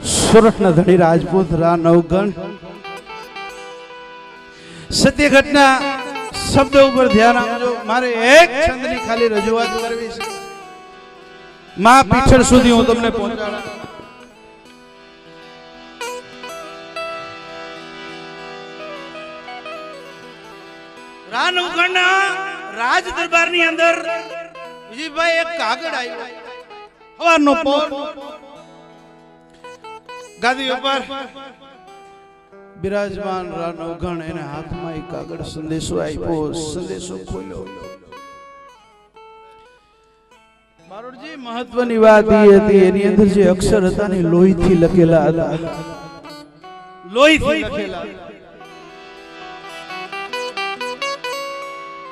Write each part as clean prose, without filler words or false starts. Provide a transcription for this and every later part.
સોરઠના ધણી રાજપૂત રા નવગણ સત્ય ઘટના શબ્દ ઉપર ધ્યાન આપજો. મારે એક છંદની ખાલી રજૂઆત કરવી છે. માં પીછળ સુધી હું તમને પહોંચાડું. રા નવગણના રાજ દરબારની અંદર વિજયભાઈ એક કાગળ આવ્યો. સવારનો પોર ગાદી ઉપર બિરાજમાન રા નવગણ એને હાથમાં એક કાગળ સંદેશો આપ્યો. સંદેશો ખોલ્યો. બારોડજી મહત્વની વાત એ હતી એની અંદર જે અક્ષર હતા ને લોહીથી લખેલા હતા. લોહીથી લખેલા.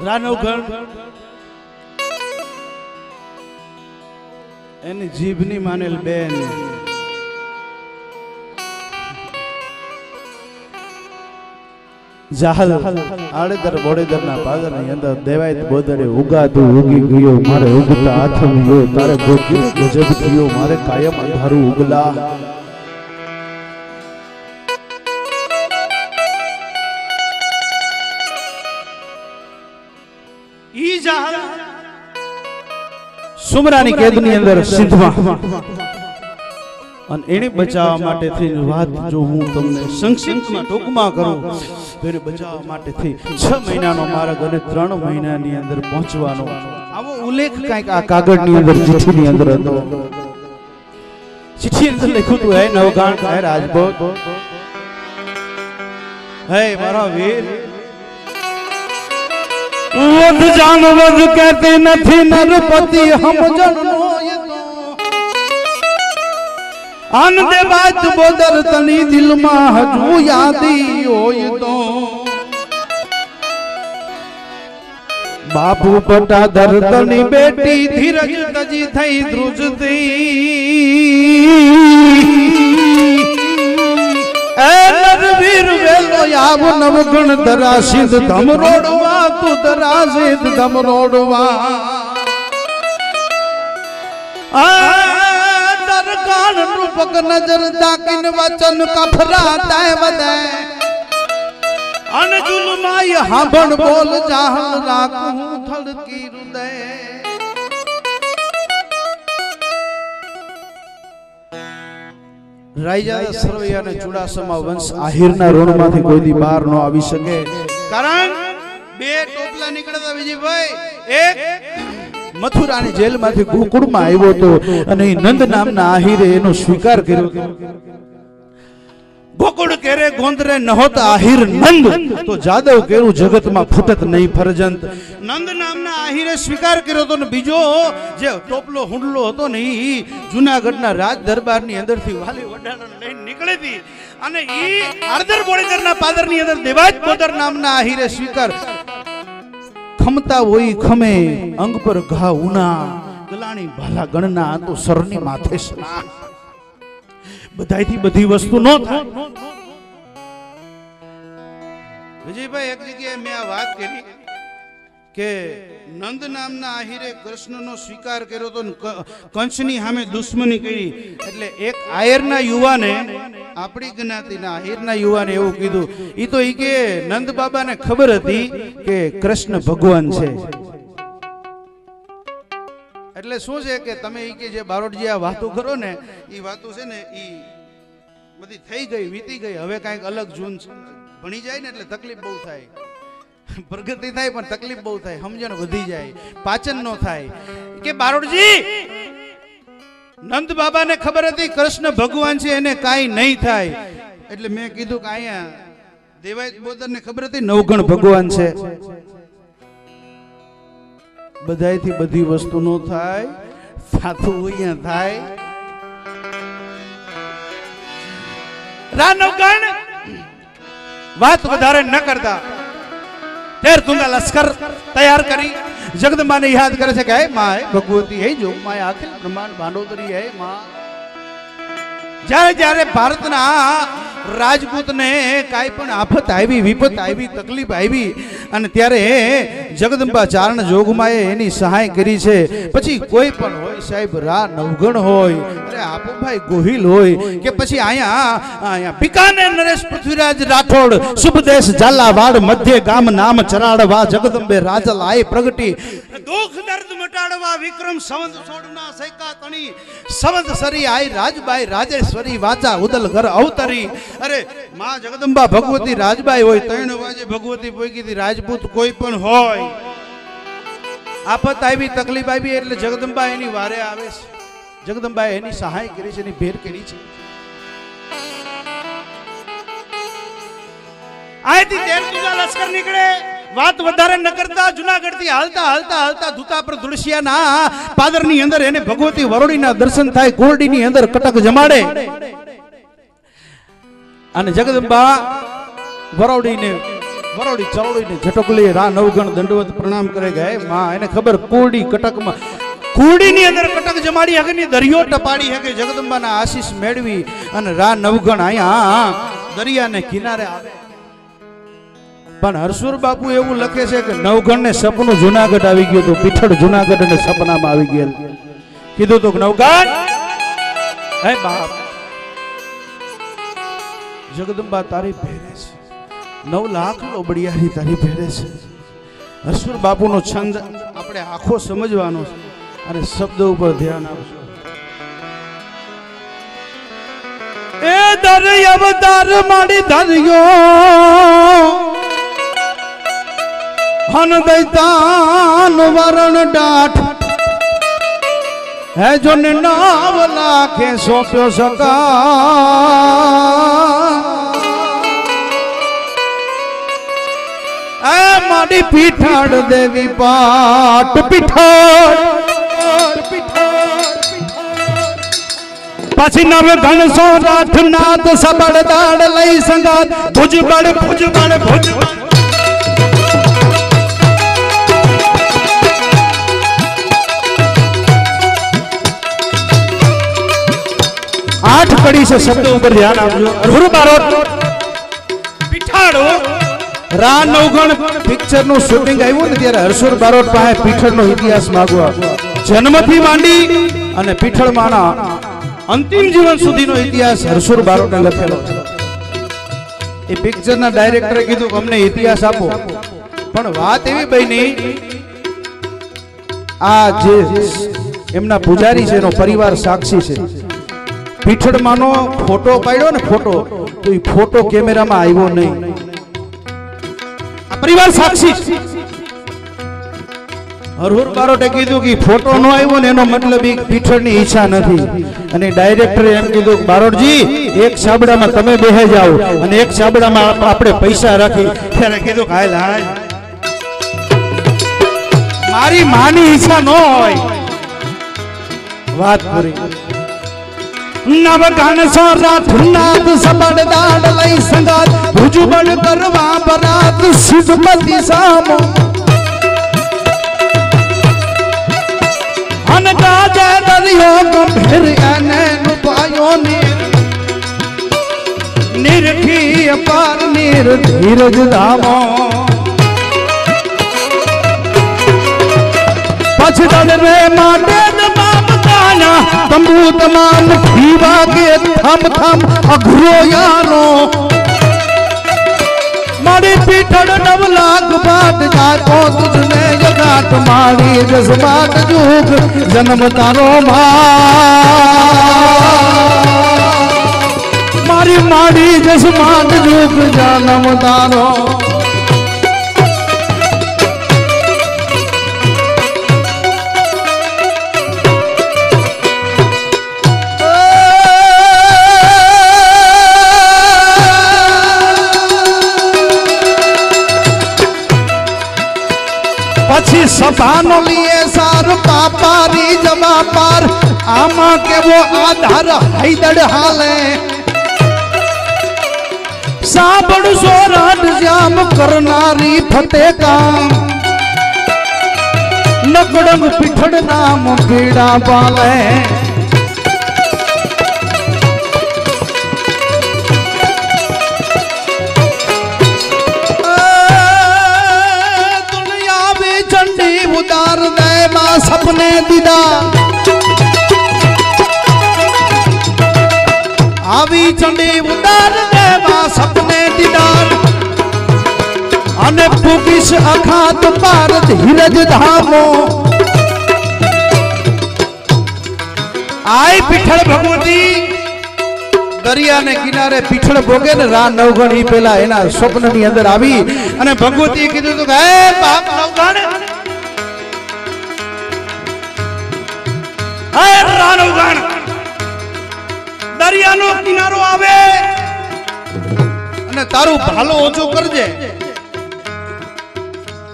રા નવગણ એની જીભની માનેલ બેન જાહલ આડેદર બોડેદર ના પાદર ની અંદર દેવાયત બોદરે ઉગાતું ઉગી ગયો મારે ઉગતા આથમ્યો તારે ગોગી ગજબ થયો મારે કાયમ અંધારું ઉગલા. ઈ જાહલ સુમરાની કેદની અંદર સિંધમાં અને એને બચાવવા માટે થઈ વાત જો હું તમને સંક્ષિપ્તમાં ટૂંકમાં કરું તો એને બચાવવા માટે થઈ 6 મહિનાનો માર્ગ અને 3 મહિનાની અંદર પહોંચવાનો આવો ઉલ્લેખ કંઈક આ કાગળની અંદર ચિઠ્ઠીની અંદર હતો. ચિઠ્ઠી અંદર લખ્યું હતું હે નવગણ હે રાજપૂત હે મારા વીર વધ જાન વધ કહેતે નથી નરપતિ સમજણનો આન દે વાત બોદર તની દિલમાં હજુ યાદી હોય તો બાપુ પટા ધરતની બેટી ધીરજ તજી થઈ ધ્રુજતી એ નરવીર વેલો આવ નવગણ ધરા સિંધ ધમ રોડવા તું ધરા સિંધ ધમ રોડવા કાન રૂપક નજર દાકિન વચન કફરા તાય વદે અન જુલમાય હાંભણ બોલ જાહલ રાખું થડકી હૃદય. રાયજા સરવૈયા ને ચુડાસમા વંશ આહિરના ઋણમાંથી કોઈ દી બહાર ન આવી શકે. કારણ બે ટોપલા નીકળતા વિજયભાઈ. એક મથુરાની જેલમાંથી ગોકુળમાં આવ્યો હતો અને નંદ નામના આહિરે એનો સ્વીકાર કર્યો. ગોકુળ કેરે ગોંદરે નહોત આહિર નંદ તો જાદવ કેરું જગતમાં ફૂટત નહીં ફરજંત. નંદ નામના આહિરે સ્વીકાર કર્યો હતો ને બીજો જે ટોપલો હુંડલો હતો ને ઈ જૂનાગઢના રાજ દરબારની અંદરથી વાલી વડાળાને લઈને નીકળી હતી અને ઈ આડદર બોડેદરના પાદરની અંદર દેવાજ બોદર નામના આહિરે સ્વીકાર ખમતા હોય ખમે અંગ પર ઘા ઉના ગલાણી ભાલા ગણના તો સરની માથે સ્ના. બધાયથી બધી વસ્તુ ન થાય. વિજયભાઈ એક જગ્યાએ મેં આ વાત કરી કે નંદ નામના આહિરે કૃષ્ણનો સ્વીકાર કર્યો તો કંસની સામે દુશ્મની કરી એટલે એક આયરના યુવાને આપણી જ્ઞાતિના આહિરના યુવાને એવું કીધું. ઈ તો ઈ કે નંદ બાબાને ખબર હતી કે કૃષ્ણ ભગવાન છે એટલે શું છે કે તમે ઈ કે જે બારોટજી આ વાતો કરો ને ઈ વાતો છે ને ઈ બધી થઈ ગઈ વીતી ગઈ. હવે કાંઈક અલગ જૂન ભણી જાય ને એટલે તકલીફ બહુ થાય. પ્રગતિ થાય પણ તકલીફ બહુ થાય. સમજણ વધી જાય પાચન ન થાય. કે બારોટજી નંદ બાબાને ખબર હતી કૃષ્ણ ભગવાન છે એને કાંઈ નહીં થાય એટલે મેં કીધું કે અહીંયા દેવાયત બોદરને ખબર હતી નવગણ ભગવાન છે. બધાયથી બધી વસ્તુ નો થાય થાતું અહીંયા થાય. રા નવગણ વાત વધારે ન કરતા 13 તુંગા લશ્કર તૈયાર કરી જગદંબાને યાદ કરે છે કે હે માં ભગવતી હે જો માં અખિલ બ્રહ્માંડ ભાંડોદરી હે માં. જ્યારે જ્યારે ભારતના રાજપૂત ને કાઈ પણ આફત આવી, વિપત આવી, તકલીફ આવી અને ત્યારે જગદંબા ચારણ જોગમાએ એની સહાય કરી છે. પછી કોઈ પણ હોય સાહેબ, રા નવગણ હોય, અરે આપુભાઈ ગોહિલ હોય કે પછી અહીંયા બિકાનેર નરેશ પૃથ્વીરાજ રાઠોડ, શુભદેશ ઝાલાવાડ, મધ્ય ગામ નામ ચરાડવા, જગદંબે રાજલ આય પ્રગટી, દુઃખ દર્દ મટાડવા, વિક્રમ સંવત સોડના સૈકા તણી, સંવત સરી આય રાજબાઈ, રાજેશ્વરી વાચા ઉદલ ઘર અવતરી. અરે માં જગદંબા ભગવતી રાજબાઈ હોય, 3 વાગે ભગવતી પોગી હતી. રાજપૂત કોઈ પણ હોય, આફત આવી, તકલીફ આવી એટલે જગદંબા એની વારે આવે છે. જગદંબાએ એની સહાય કરી છે, એની ભેર કરી છે. આયથી 13 લશ્કર નીકળે. વાત વધારે ન કરતા જુનાગઢ થી હાલતા હાલતા હાલતા ધુતા પર તુલસિયાના પાદરની અંદર એને ભગવતી વરોડીના દર્શન થાય. કોરડીની અંદર કટક જમાડે અને જગદંબા વરોડી ચરોડીને ઝટકલી રા નવગણ દંડવત પ્રણામ કરે ગયા. માં એને ખબર કોરડી કટકમાં, કોરડીની અંદર કટક જમાડી હકે, દરિયો ટપાડી હકે. જગદંબાના આશીષ મેળવી અને રા નવગણ અહીંયા દરિયાને કિનારે આવે. પણ હરસુર બાપુ એવું લખે છે કે નવગણ ને સપનું જુનાગઢ આવી ગયું હતું. પીઠળ જુનાગઢ ને સપનામાં આવી ગયેલ. કીધું તો નવગણ હે બાપ, જગદંબા તારી ભેરે છે, 9 લાખ લોબડિયારી તારી ભેરે છે. હરસુર બાપુનો છંદ આપણે આખો સમજવાનો છે અને શબ્દ ઉપર ધ્યાન આપજો. એ દરિય અવતાર માડી ધર્યો, હન દૈતાન વરણ ડાઠ, હે જો ને 9 લાખે સોંપ્યો સકા. એ માડી પીઠાડ દેવી પાટ, પીઠાડ પછી નવ ઘણસો રાઠ નાથ, સબળ દાડ લઈ સંગાત, ભુજબળ ભુજબળ ભુજબળ. 8 કડી છે, શબ્દ ઉપર ધ્યાન આપજો. અરહુર બારોટ પીઠાડો. રા નવગણ પિક્ચર નું શૂટિંગ આવ્યું ને ત્યારે હરસુર બારોટ પાસે પીઠળ નો ઇતિહાસ માંગવા, જન્મથી માંડી અને પીઠળ માના અંતિમ જીવન સુધીનો ઇતિહાસ હરસુર બારોટે લખેલો છે. એ પિક્ચર ના ડાયરેક્ટરે કીધું કે અમને ઇતિહાસ આપો. પણ વાત એવી બની, આ જે એમના પૂજારી છે એનો પરિવાર સાક્ષી છે. પીઠળમાંનો ફોટો પાડ્યો ને ફોટો, તો એ ફોટો કેમેરામાં આવ્યો નહીં. આ પરિવાર સાક્ષી. હરહુર બારોટે કીધું કે ફોટો ન આવ્યો ને એનો મતલબ પીઠળની ઈચ્છા નથી. અને ડાયરેક્ટરે એમ કીધું કે બારોટજી એક સાબડામાં તમે બેહી જાઓ અને એક સાબડામાં આપણે પૈસા રાખી. ત્યારે કીધું કે હાલ હાલ, મારી માની ઈચ્છા ન હોય. વાત પૂરી. નવ ઘણસો રાઠ નાથ, સબળ દાડ લઈ સંગાત, ભુજબળ કરવા બરાત, સિદ્ધપતિ સામો. અન કાજે દરિયો ગંભીર અને નુપાયો નિરખી અપાર નિર ધીરજ ધામો. પછડલ રે માટે તંબુ તમામ પીવા કે થમ થમ અઘરો યારો. મારી પીઠળ 9 લાખ બાદ જાતો તુજને જગાટ, મારી જસમાત જુગ જન્મ તારો મારી મારી જસમાત જુગ જન્મ તારો. પછી સભાનો લીએ સાર પાપારી જમા પાર, આમાં કેવો આધાર હૈદડ હાલે. સાંભળશો રાડ જામ કરનારી ફતે કામ, નકડંગ પીઠળ નામ પીડા પાલે. સપને દીદા આવી ચંડી ઉતાર દેવા સપને દીદાર અને પૂગીશ અખાત પાર ધીરજ ધામો આય પીઠળ ભગવતી દરિયાને કિનારે પીઠળ ભોગે ને રા નવગણ ઈ પેલા એના સ્વપ્નની અંદર આવી અને ભગવતીએ કીધું કે હે બાપ નવગણ હે રા નવગણ દરિયાનો કિનારો આવે અને તારું ભાલો ઓછો કરજે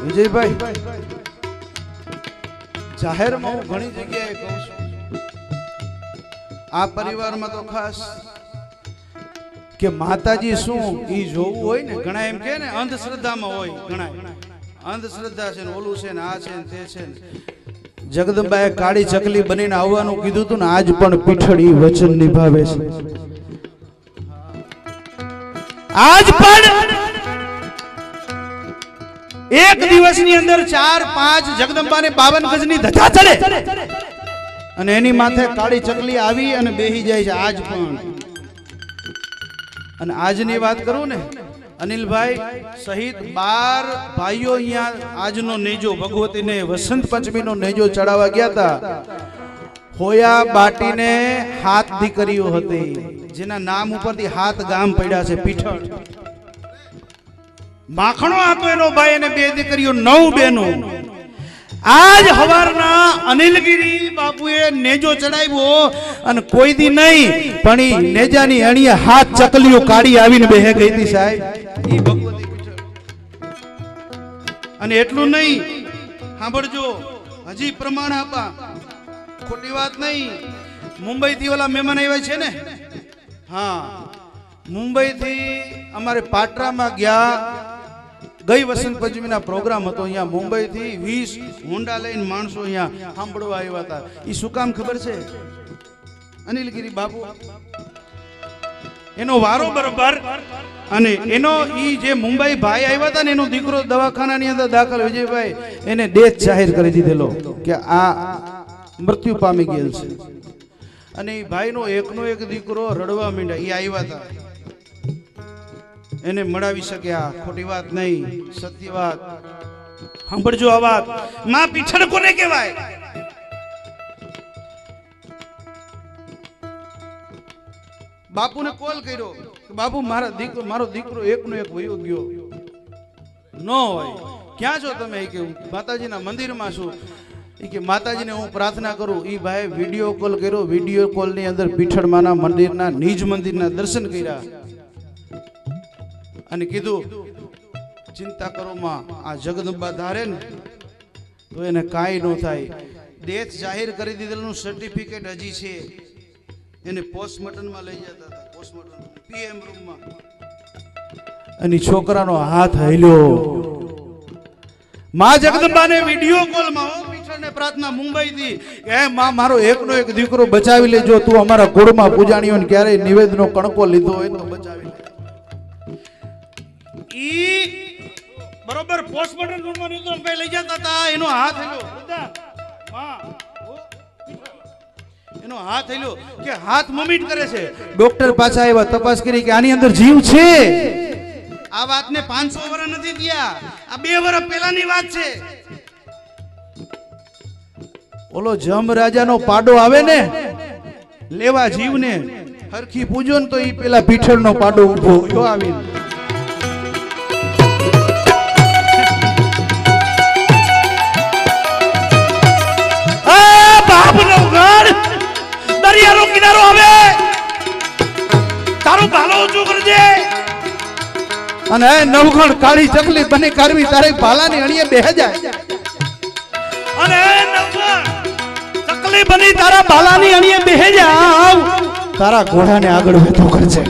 વિજયભાઈ જાહેરમાં હું ઘણી જગ્યાએ કહું છું આ પરિવારમાં તો ખાસ કે માતાજી શું ઈ જોવું હોય ને ઘણા એમ કે ને અંધશ્રદ્ધામાં હોય ઘણા અંધશ્રદ્ધા છે ને ઓલું છે ને આ છે ને તે છે ને જગદંબાએ કાળી ચકલી બનીને આવવાનું કીધું હતું ને આજ પણ પીઠળી વચન નિભાવે છે આજ પણ એક દિવસની અંદર 4-5 જગદંબાને 52 ગજની ધજા ચડે અને એની માથે કાળી ચકલી આવી અને બેહી જાય છે આજ પણ અને આજની વાત કરું ને અનિલભાઈ સહિત 12 ભાઈઓ અહીંયા આજનો નેજો ભગવતીને વસંત પંચમીનો નેજો ચડાવવા ગયા હતા હોયા બાટીને 7 દીકરીઓ હતી જેના નામ ઉપરથી 7 ગામ પડ્યા છે પીઠળ માખણો હતો એનો ભાઈ અને 2 દીકરીઓ 9 બહેનો આજ હવારના અનિલગીરી બાપુએ નેજો ચડાવ્યો અને કોઈ દી નહીં પણ ઈ નેજાની અણીએ 7 ચકલીઓ કાઢી આવીને બેહે ગઈ હતી સાહેબ ઈ ભગવતી અને એટલું નહીં સાંભળજો હજી પ્રમાણ આપા ખોટી વાત નહીં મુંબઈ થી ઓલા મહેમાન આવ્યા છે ને હા મુંબઈ થી અમારે પાટરામાં ગયા ગઈ વસંત પંચમીના પ્રોગ્રામ હતો અહીંયા મુંબઈ થી 20 હોન્ડા લઈને માણસો અહીંયા સાંભળવા આવ્યા હતા ઈ શું કામ ખબર છે અનિલગીરી બાપુ એનો વારો બરોબર અને એનો ઈ જે મુંબઈ ભાઈ આવ્યા હતા ને એનો દીકરો દવાખાનાની અંદર દાખલ વિજયભાઈ એને ડેથ જાહેર કરી દીધેલો કે આ મૃત્યુ પામી ગયેલ છે અને ઈ ભાઈનો એકનો એક દીકરો રડવા માંડ્યા ઈ આવ્યા હતા એને મળાવી શક્યા ખોટી વાત નહીં સત્ય વાત સાંભળજો આ વાત માં પીઠળ કોને કહેવાય બાપુને કોલ કર્યો કે બાપુ મારો દીકરો એકનો એક વયો ગયો ન હોય ક્યાં છો તમે કે માતાજીના મંદિરમાં છું કે માતાજીને હું પ્રાર્થના કરું ઈ ભાઈ વિડિયો કોલ કર્યો વિડિયો કોલની અંદર પીઠળમાના મંદિરના નિજ મંદિરના દર્શન કર્યા અને કીધું ચિંતા કરો માં આ જગદંબા ધારે ને તો એને કાંઈ ન થાય ડેથ જાહેર કરી દીધેલું સર્ટિફિકેટ હજી છે એને પોસ્ટમોર્ટમમાં લઈ જતા હતા પોસ્ટમોર્ટમ પીએમ રૂમમાં અને છોકરાનો હાથ હલ્યો માં જગદંબાને વિડિયો કોલમાં પીઠળને પ્રાર્થના મુંબઈ થી હે માં મારો એકનો એક દીકરો બચાવી લેજો તું અમારા કુળમાં પૂજાણીઓને ક્યારેય નિવેદનો કણકો લીધો હોય તો બચાવી લે ઈ બરોબર પોસ્ટમોર્ટમ રૂમમાં નીકળો ભાઈ લઈ જતા હતા એનો હાથ હલ્યો એનો હાથ હલ્યો કે હાથ મમીટ કરે છે ડોક્ટર પાછા આવ્યા તપાસ કરી કે આની અંદર જીવ છે આ વાતને 500 વર્ષ નથી થયા આ 2 વર્ષ પહેલાની વાત છે ઓલો જમ રાજાનો પાડો આવે ને લેવા જીવને હરખી પૂજો ને તો ઈ પેલા પીઠળનો પાડો ઊભો જો આવી દરિયાનો કિનારો આવે તારું ભાલો ઊંચું કરજે અને નવગણ કાળી ચકલી બને કરવી તારે ભાલાની અણીએ બેહી જાય અને નવગણ ચકલી બની તારા ભાલાની અણીએ બેહી જાવ તારા ઘોડાને આગળ વેતો કરજે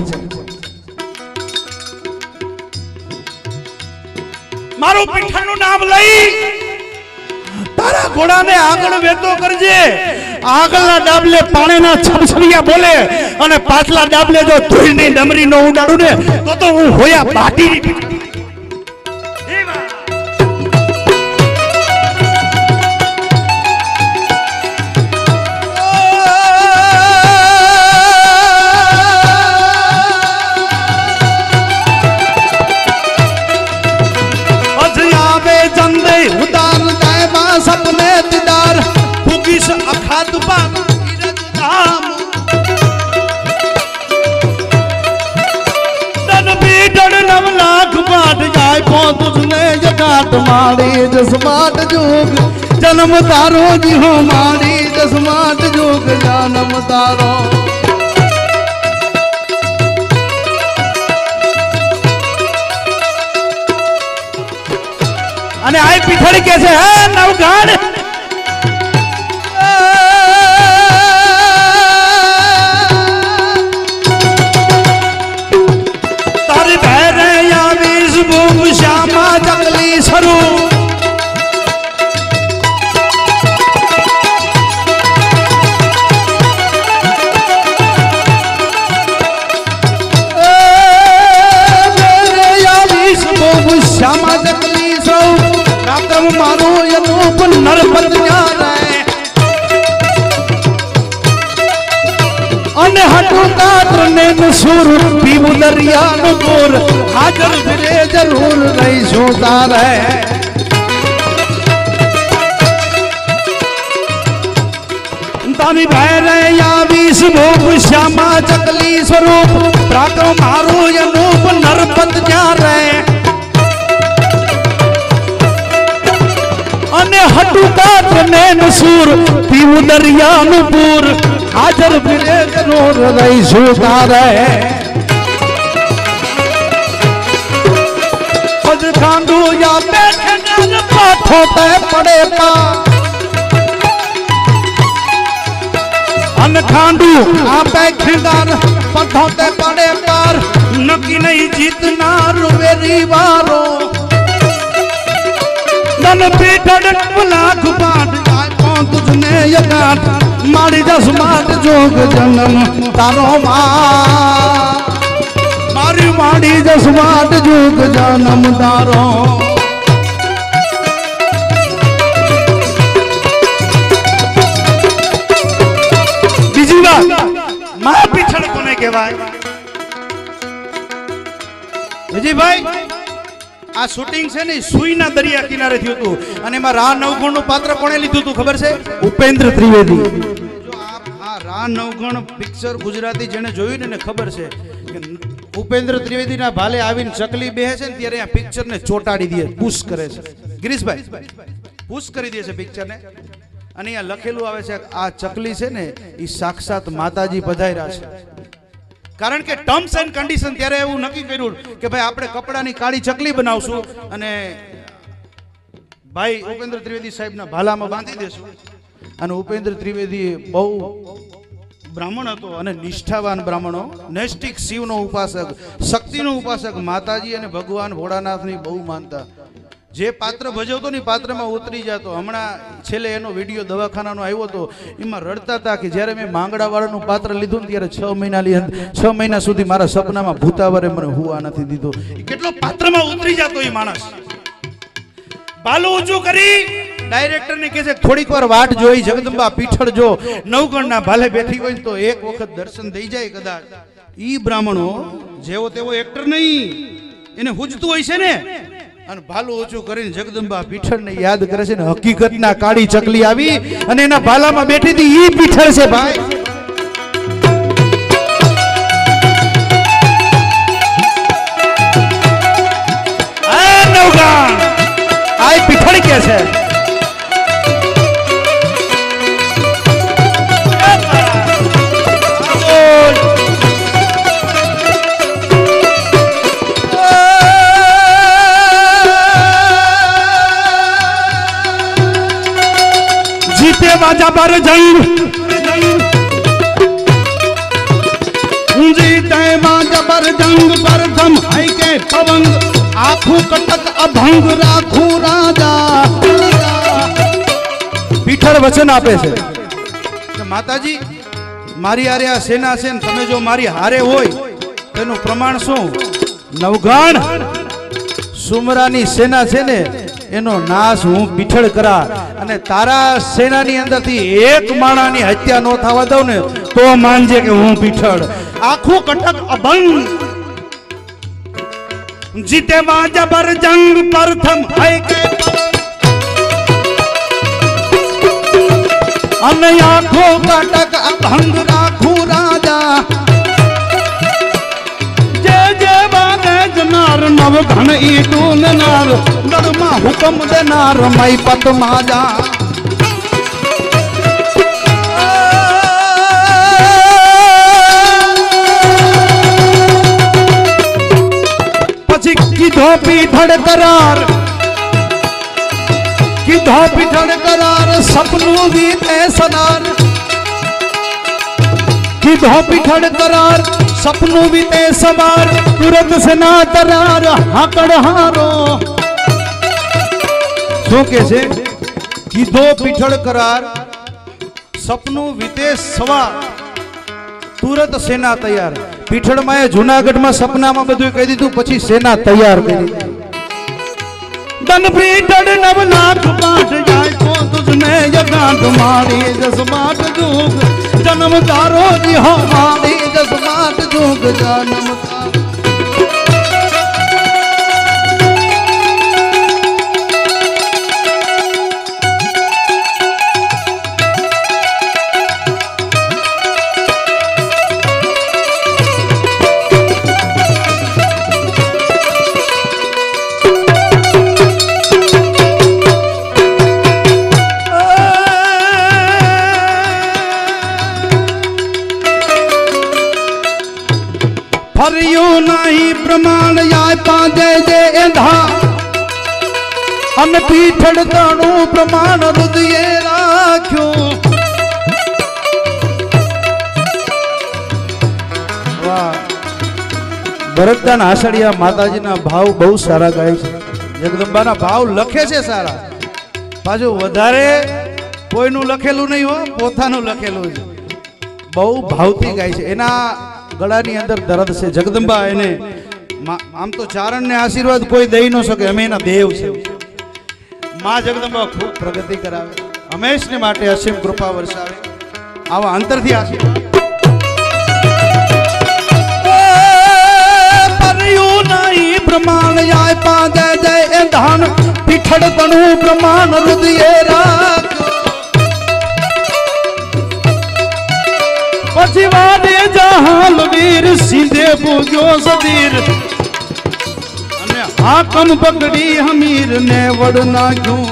મારું પીઠળનું નામ લઈ તારા ઘોડાને આગળ વેતો કરજે આગળના ડાબલે પાણીના છબછબિયા બોલે અને પાછલા ડાબલે જો ધૂળની ડમરી નો ઉડાડું ને તો હું હોયા બાટી आप्यो तुझने जगाट मारी जसमाट जोग जन्म तारो जी हो मारी जसमाट जोग जन्म तारो અને આ પીઠળ કે છે હે નવઘાણ તારી ભેરે આવીશ બૂમ શ્યામા જંગલી સરૂ श्यामा जंगली सौ रातम मारो यनूप नरपत न्यारे अने हटू कात्र ने नसूर पीवू दरिया नुपुर हाजर फिरे जरूर नहीं सोता रहे तानी भैरे यावीस भूप श्यामा जंगली स्वरूप रातम मारो यनूप नरपत न्यारे અને હટુ કાત્ર ને નસૂર પીવું દરિયાનું પૂર હાજર ફિરે જરૂર રહી સુતા રહે પદ ખાંડુ યા બેઠે નર પાઠો તે પડે પા અન ખાંડુ આ બેઠે નર પાઠો તે પડે પાર નકી નહીં જીતનાર વેરી વારો तन पीठड़ लाख बाट आप्यो तुझने यगाट मारी जसमाट जोग जन्म तारो मारी मारी जसमाट जोग जन्म तारो बीजी बात मां पीठड़ कोने कहेवाय विजय भाई आ शूटिंग से नहीं सुईना दरिया किनारे थी तू અને એમાં રા નવગણ નું પાત્ર કોણે લીધું તું ખબર છે ઉપેન્દ્ર ત્રિવેદી જો આ રા નવગણ પિક્ચર ગુજરાતી જેને જોયું ને ખબર છે કે ઉપેન્દ્ર ત્રિવેદી ના ભાલે આવીને ચકલી બેહે છે ને ત્યારે આ પિક્ચર ને ચોટાડી દે પુશ કરે છે ગિરીશભાઈ પુશ કરી દે છે પિક્ચર ને અને અહીંયા લખેલું આવે છે આ ચકલી છે ને ઈ સાક્ષાત માતાજી પધાર્યા છે કારણ કે ટર્મ્સ એન્ડ કન્ડિશન ત્યારે એવું નક્કી કર્યું કે ભાઈ આપણે કપડાની કાળી ચકલી બનાવશું અને ભાઈ ઉપેન્દ્ર ત્રિવેદી સાહેબના ભાલામાં બાંધી દેશું અને ઉપેન્દ્ર ત્રિવેદી બહુ બ્રાહ્મણ હતો અને નિષ્ઠાવાન બ્રાહ્મણો નૈષ્ટિક શિવનો ઉપાસક શક્તિનો ઉપાસક માતાજી અને ભગવાન ભોળાનાથની બહુ માનતા જે પાત્ર ભજવતો ને પાત્રમાં ઉતરી જતો હમણાં છેલ્લે એનો વિડીયો દવાખાનાનો આવ્યો હતો એમાં રડતા હતા કે જ્યારે મેં માંગડાવાળાનું પાત્ર લીધું ને ત્યારે 6 મહિના સુધી મારા સપનામાં ભૂતાવરે મને હુવા નથી દીધો કેટલો પાત્રમાં ઉતરી જતો એ માણસ બાલું ઊંચું કરી ડાયરેક્ટર ને કહે છે થોડીક વાર વાટ જોઈ જગદંબા પીઠળ જો નવગણના ભાલે બેઠી હોય તો એક વખત દર્શન થઈ જાય કદાચ ઈ બ્રાહ્મણો જેવો તેવો એક્ટર નહીં એને હુજતું હોય છે ને અને ભાલું ઓછું કરીને જગદંબા પીઠળ ને યાદ કરે છે ને હકીકતના કાળી ચકલી આવી અને એના ભાલામાં બેઠી હતી ઈ પીઠળ છે ભાઈ આ નવગણ આ પીઠળ કે છે बाजा पर जंग जीते बाजा पर जंग पर दम है के पवंग आखू कटक अभंग राखू राजा पीठળ वचन आपे છે કે માતાજી મારી હારે આ સેના છે ને તમે જો મારી હારે હોય તેનું પ્રમાણ શું નવગણ સુમરાની સેના છે ને એનો નાશ હું પીઠળ કરા અને તારા સેનાની અંદરથી એક માણાની હત્યા નો થવા દઉં ને તો માનજે કે હું પીઠળ આખું કટક અભંગ જીતે જબર જંગ પ્રથમ હૈ કે અને આખો કટક અભંગ રાખું રાજા જે જે વાગે જનાર નવ नव घन ईटून नार दरमा हुक्म देनार मई पत माजा पछी कीधो पीठड़ करार कीधो पीठड़ करार सपनू भी ते सदार कीधो पीठड़ करार सपनू भी ते सवार तुरंत से ना तरार हाकड़ हारो शू के छे कीधो पीठड़ करार सपनू वीते सवार तुरंत सेना तैयार पीठड़ में जूनागढ़ में सपना में बधु कही दीधुं पछी सेना तैयार करी दन पीठड़ नव लाख पाठ जाय तो तुझने यगांठ मारी जसमाट जुग जन्म तारो जी हो मारी जसमाट जुग जन्म हरियो नहीं प्रमाण याय पाजे जे एंधा अन पीठड़ ताणु प्रमाण हृदय राख्यो वाह भरतदान आषाढ़िया माताजी ना भाव बहु सारा गाय छे जगदंबा ना भाव लखे छे सारा पाछो वधारे कोईनु लखेलू नहीं हो पोतानु लखेलू छे बहु भावती गाय छे एना गळानी अंदर दर्द से जगदंबा एने आम तो चारण ने आशीर्वाद कोई दई न सके अमे एना देव छे मां जगदंबा खूब प्रगति करावे हमेश ने माटे असीम कृपा वर्षावे आवा अंतर थी आशीर्वाद परयु नहीं प्रमाण याय पादे जय एंधान पीठड़ तनु प्रमाण हृदय राख पछिवादे जहाल वीर सीधे पूजो सदीर अने हाकम पकड़ी हमीर ने वड़ना क्यों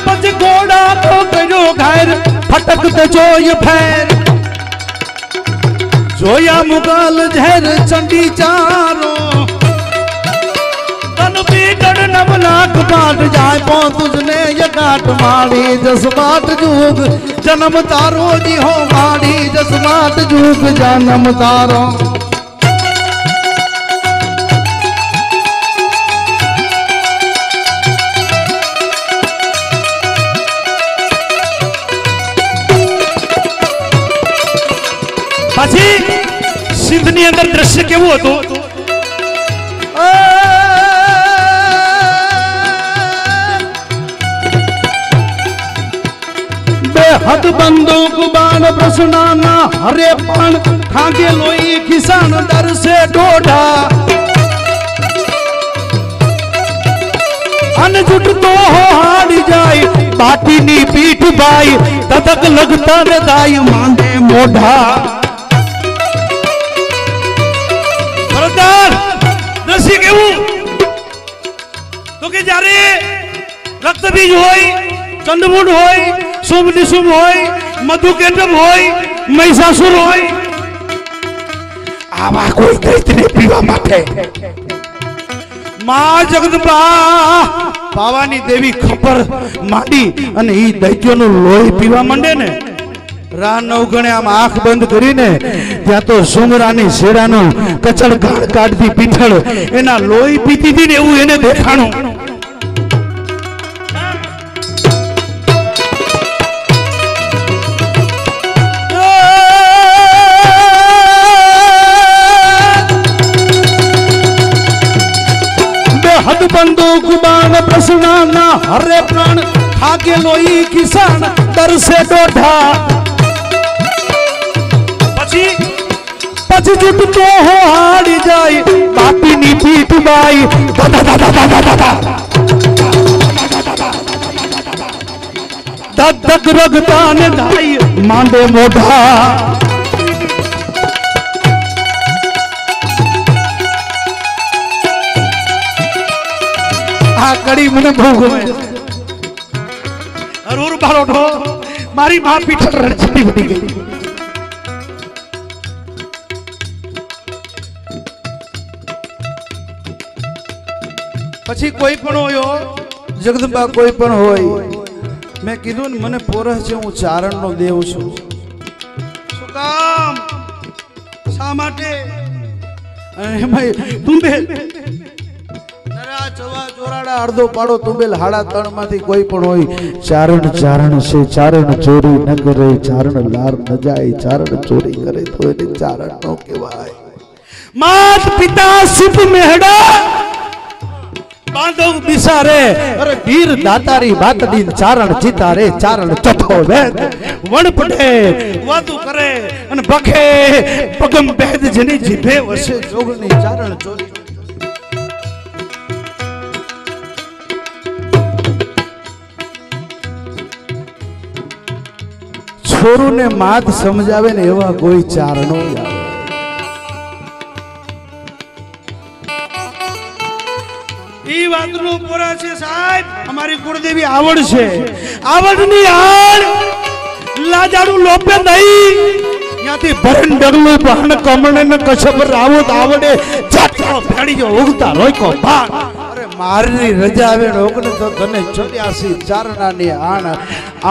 पछ घोड़ा तो करो घायर फटकते जोय फैर जोया मुगाल झर चंडी चारो पीठड़ नव लाख बाट जाय पो तुझने ये काट मारी जसमाट जुग जन्म तारो जी हो मारी जसमाट जुग जन्म तारो પછી સિંધની અંદર દ્રશ્ય કેવું હતું हद बंदूक बाण प्रसनाना हरे पान खागे लोई किसान दर से डोडा अनजुट तो हो हारी जाए बाटी नी पीठ बाई तदक लगता ने दाई मांगे मोढ़ा बरदार दसी केवू तो के जारे रक्त बीज होई चंडमुंड होई शुभ निशुभ होय मधु केटम होय महिषासुर होय आवा कोई कहते पीवा माटे मां जगदंबा पावानी देवी खपर माडी अने ई दैत्योनु लोही पीवा मंडे ने रा नवगणे आम आंख बंद करीने त्या तो सुमरानी शेरानो कचड़ गाड़ काढती पीठड़ एना लोही पीती थी ने एवुं एने देखाणो हद बंदूक बाण प्रसनाना हरे प्राण खाके लोई किसान दर से डोढ़ा पछी पछी जुट तो हो हारी जाए बापी नी पीठ बाई दादा दादा दादा दादा धक धक रगता ने धाई मांडे मोढ़ा आ कड़ी मने भोग में अरूर बारोठो मारी मां पीछे रड़छती उठी गई પછી કોઈ પણ હોયો જગદંબા કોઈ પણ હોય મેં કીધું ને મને પોરહ છે હું ચારણનો દેવ છું શું કામ શા માટે અને એમાં તુંબેલ નરા ચવા ચોરાડા અડધો પાડો તુંબેલ હાડા ત્રણ માંથી કોઈ પણ હોય ચારણ ચારણ છે ચારણ ચોરી ન કરે ચારણ લાર ન જાય ચારણ ચોરી કરે તો એને ચારણ નો કહેવાય માત પિતા સુપ મેહડા बांधव बिसारे अरे वीर दातारी बात दिन चारण चितारे चारण चथो वेद वण पड़े वादू करे अन बखे पगम बेद जनी जीभे वसे जोगनी चारण चोरी छोरू ने मात समझावे ने एवा कोई चारणो आवे ई वातनो पोरा छे साहेब हमारी कुलदेवी आवड़ छे आवड़नी आड़ लाजाड़ू लोपे नहीं याती भरन डगलू बहन कमणे ने कछप रावत आवड़े जातो फेड़ी जो उगता रोय को बाण अरे मारी रजा आवे रोकने तो तने 84 चारणानी आण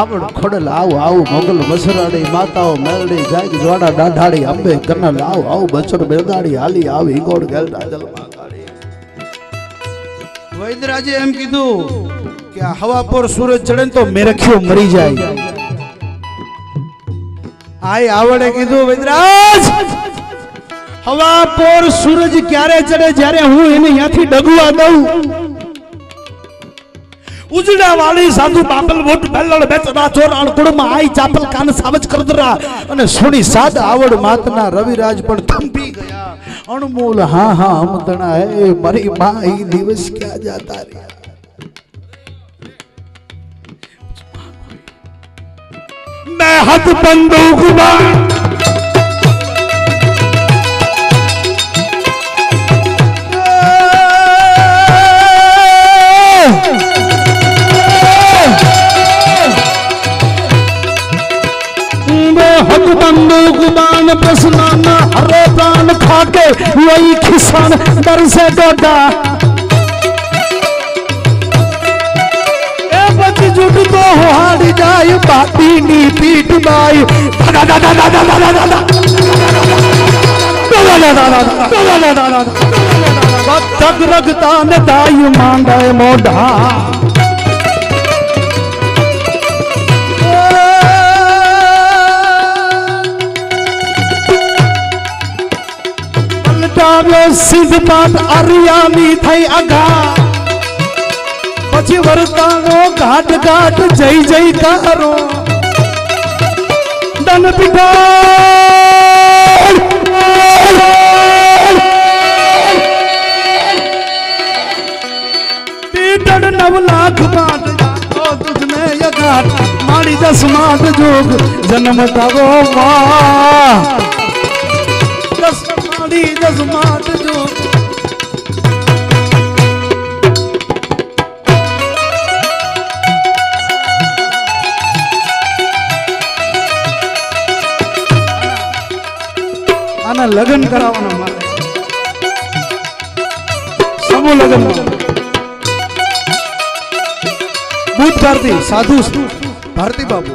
आवड़ खोडल आव आव मोगल मसराड़ी माताओ मेलड़ी जाग जोड़ा डाढाड़ी अंबे कन्नल आव आव बचर बेदाड़ी हाली आव ईगोड़ गेल राजल मागाड़ी वैद्यराजे एम कीधु कि हवा पर सूरज चढ़े तो मेरखियो मरी जाए आई आवड़े कीधु वैद्यराज हवा पर सूरज क्यारे चढ़े जारे हूं एने याथी डगुआ दऊं उजड़ा वाली साधु बापल वोट बेलड़ बेचदा चोराण कुड़मा आई चापल कान सावज कर दरा अने सुनी साद आवड़ मातना रविराज पण थंभी गया अनमोल हाँ हाँ अमदना है मरी मां ही दिवस क्या जाता रे मैं हाथ बंदूक बंदूक बाण प्रसन्ना हरे प्राण खाके वही खिसान डर से डोडा ए बच जुट तो हाड़ी जाए बाती नी पीठ बाई दादा दादा दादा दादा दादा दादा दादा तक रगता ने दाई मांडे मोढ़ा सिद्ध पाठ अरियानी थई अगा पछी वरतानो घाट घाट जय जय कारो दन पिठा पीटड़ 9 लाख बाट जातो तुझने ये घाट माड़ी 10 माट जोग जन्म तारो मां 10 माट जो आना लगन करावना मारे समूह लगन भूत भारती साधु भारती बाबू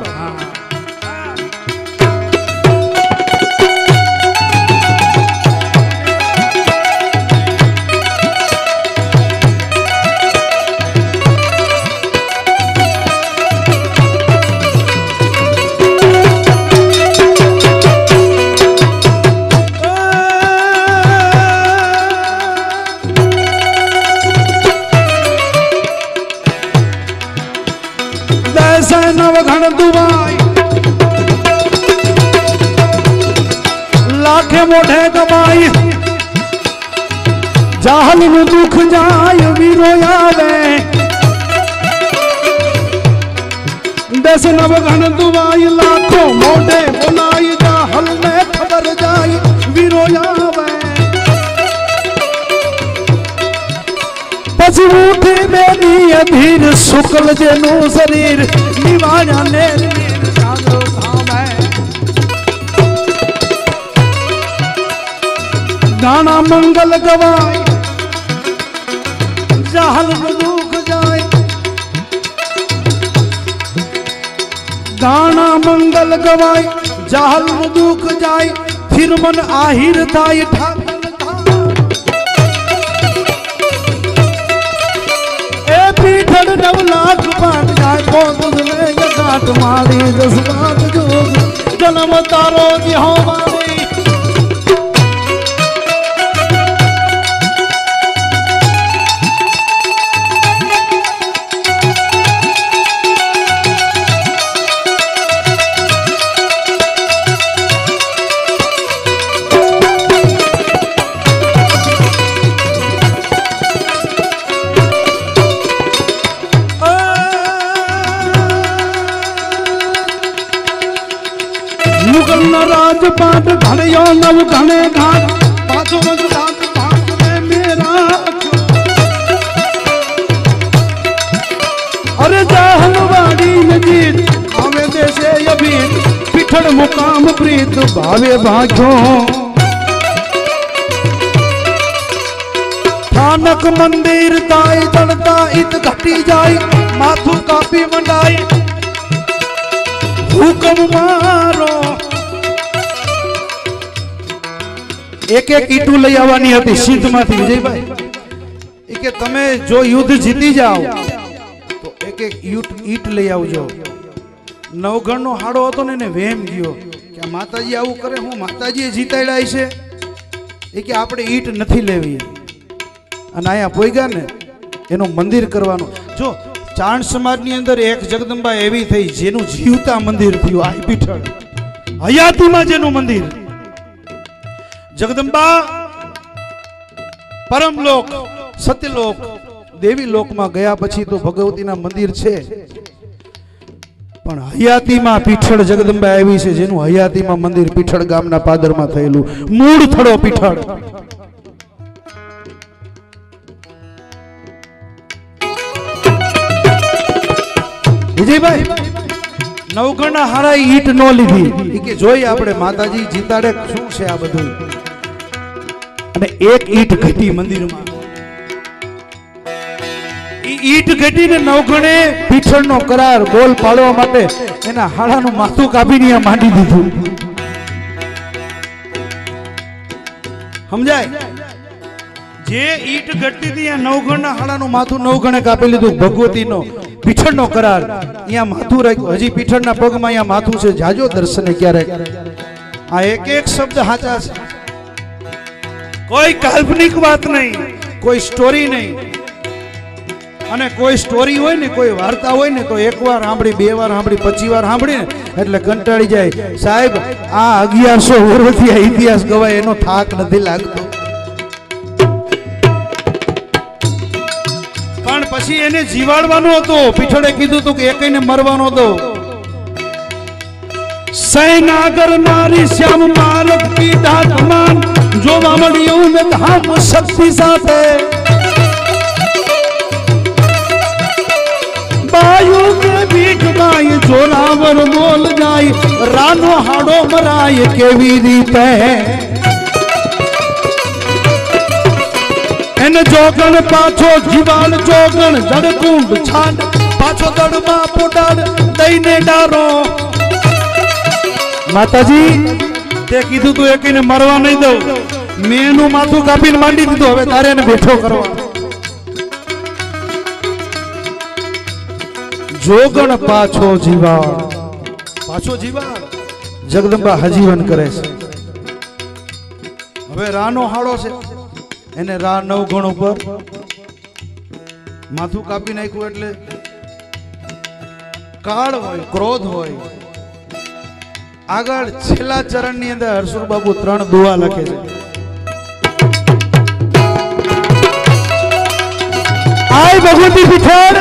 नवघन दुबाई लाखे मोढ़े कमाई जाहल नु दुख जाय वीरो आवे देश नवघन दुआई लाखों मोटे बुलाई जा हल में खबर जाई वीरो आवे पछी उठे बेनी अधीर शुक्ल जेनु शरीर निवाया ने जागो धामे गाना मंगल गवाए जहल दुख जाए गाना मंगल गवाए जहल दुख जाए फिर मन आहिर थाय ए पीठड़ 9 लाख पाट जाए बहुत में गाट मारी जज्बात जोग जन्म तारो जी हो मारी राजपाट घड़ियो नव घने घाट पाछो रघुनाथ भाग में मेरा अरे जाहलवाड़ी नजीर आवे देशे यबीर पिठड़ मुकाम प्रीत भावे भाग्यो थानक मंदिर ताई जनता इत घटी जाई माथु कापी मंडाई हुकम मारो एक एक ईटू लई आवવાની હતી સિદ્ધમાંથી વિજયભાઈ એ કે તમે જો યુદ્ધ જીતી જાઓ તો એક એક ઈટ લઈ આવજો નવઘણનો હાડો હતો ને એને વેમ ગયો કે માતાજી આવું કરે હું માતાજીએ જીતાડ્યા છે એ કે આપણે ઈટ નથી લેવી અને આયા પોઈગા ને એનું મંદિર કરવાનું જો ચાણ સમાજની અંદર એક જગદંબા એવી થઈ જેનું જીવતા મંદિર થયું આ પીઠળ હયાતીમાં જેનું મંદિર जगदंबा परमलोक सत्यलोक देवी लोक में गया पछी तो भगवती ना मंदिर छे पण हयाती में पीठड़ जगदंबा आवी छे जेनु हयाती में मंदिर पीठड़ गामना पादर में थयेलू मूळ थड़ो पीठड़ विजय भाई नवघणना हारा ईट नो लीधी ई के जोई आपणे माताजी जीताड़े शुं छे आ बधुं અને એક ઈટ ઘટી મંદિરમાં ઈટ ઘટીને નવઘણે પીઠળનો કરાર બોલ પાડવા માટે એના હાડાનું માથું કાપીને માંડી દીધું સમજાય જે ઈટ ઘટતી હતી આ નવઘણના હાડાનું માથું નવઘણે કાપી લીધું ભગવતીનો પીઠળનો કરાર અહીંયા માથું રાખ્યું હજી પીઠળના પગમાં અહીંયા માથું છે જાજો દર્શને ક્યારેક આ એક એક શબ્દ સાચા છે कोई काल्पनिक बात नहीं कोई स्टोरी नहीं અને કોઈ સ્ટોરી હોય ને કોઈ વાર્તા હોય ને તો એકવાર સાંભળી બે વાર સાંભળી 25 વાર સાંભળી ને એટલે કંટાળી જાય સાહેબ આ 1100 વર્ષથી આ ઇતિહાસ ગવાય એનો થાક નથી લાગતો પણ પછી એને જીવાડવાનો હતો પીઠળે કીધું તું કે એકઈને મરવાનો હતો सैनागर नारी श्याम मारक की दातमान जो मामड़ियों में धाम शक्ति साथे बायु के बीच माय जोरावर बोल जाय रानो हाडो मराय केवी रीते एन जोगण पाछो जीवान जोगण जड़कुंड छान पाछो दड़मा पोडाड़ दईने डारो माताजी ते कीधुं तू एकीने मरवा नहीं दो मेनु माथुं कापीने मांडी दीधुं हवे तारे ने बेठो करवा जोगण पाछो जीवाड़ जगदंबा हजीवन करे छे हवे रानो हाड़ो छे एने रा नवघण उपर माथुं कापी नाख्युं एटले काळ होय क्रोध होय આગળ છેલ્લા ચરણની અંદર હરસુર બાબુ 3 દુઆ લખે છે આય ભગવતી પીઠળ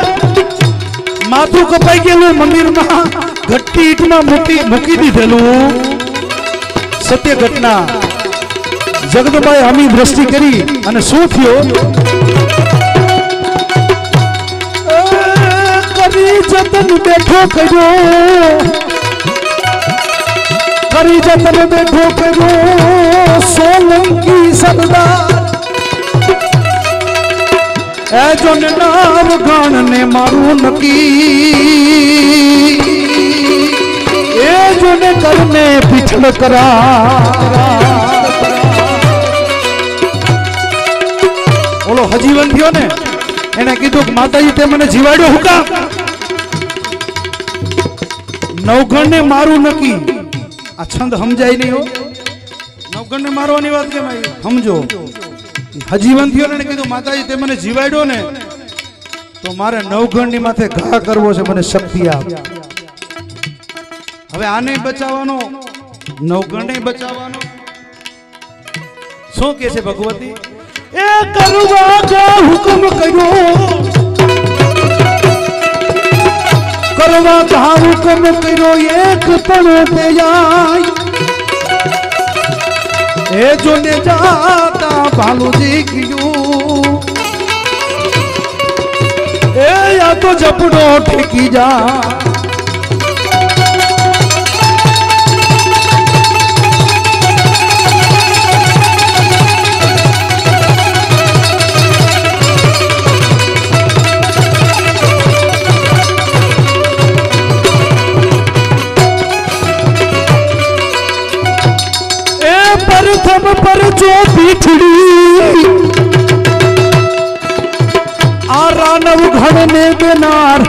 માથું કપાઈ ગયેલું મંદિરમાં ઘટ્ટી ઈંટમાં મૂકી દીધેલું સત્ય ઘટના જગદંબાએ આમી દ્રષ્ટિ કરી અને શું થયું કરી જતન બેઠો કર્યો કરી જતન બેઠો કર્યો સોલંકી સરદાર એ જો નામ ગાણ ને મારું નકી એ જો ને કરને પીછળ કરા ઓલો હજીવન થયો ને એને કીધું કે માતાજી તે મને જીવાડ્યો હું કામ નવગણ ને મારું નકી આ છંદ સમજાય નહીં હો નવગણ ને મારવાની વાત કેમ આવી સમજો હજીવન થયો ને કીધું માતાજી તે મને જીવાડ્યો ને તો મારે નવગણ ની માથે ઘા કરવો છે મને શક્તિ આપ હવે આને બચાવવાનો નવગણ ને બચાવવાનો શું કે છે ભગવતી એ કરવા કા હુકમ કર્યો કરવા કા હુકમ કર્યો એક પણ તે જાય એ જો ને જાતા ભાલુજી ગયું એ યા તો જપડો ઠેકી જા प्रथम पर जो पीठड़ी आरानव घड़ने देनार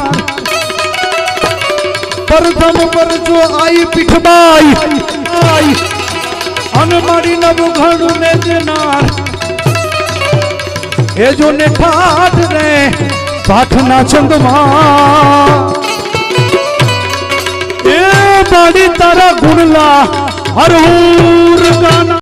प्रथम पर जो आई पीठबाई आई अनमारी नव घड़ने देनार ये जो ने ठाठ ने पाठना चंदमा ए बाड़ी तारा गुणला हर गाना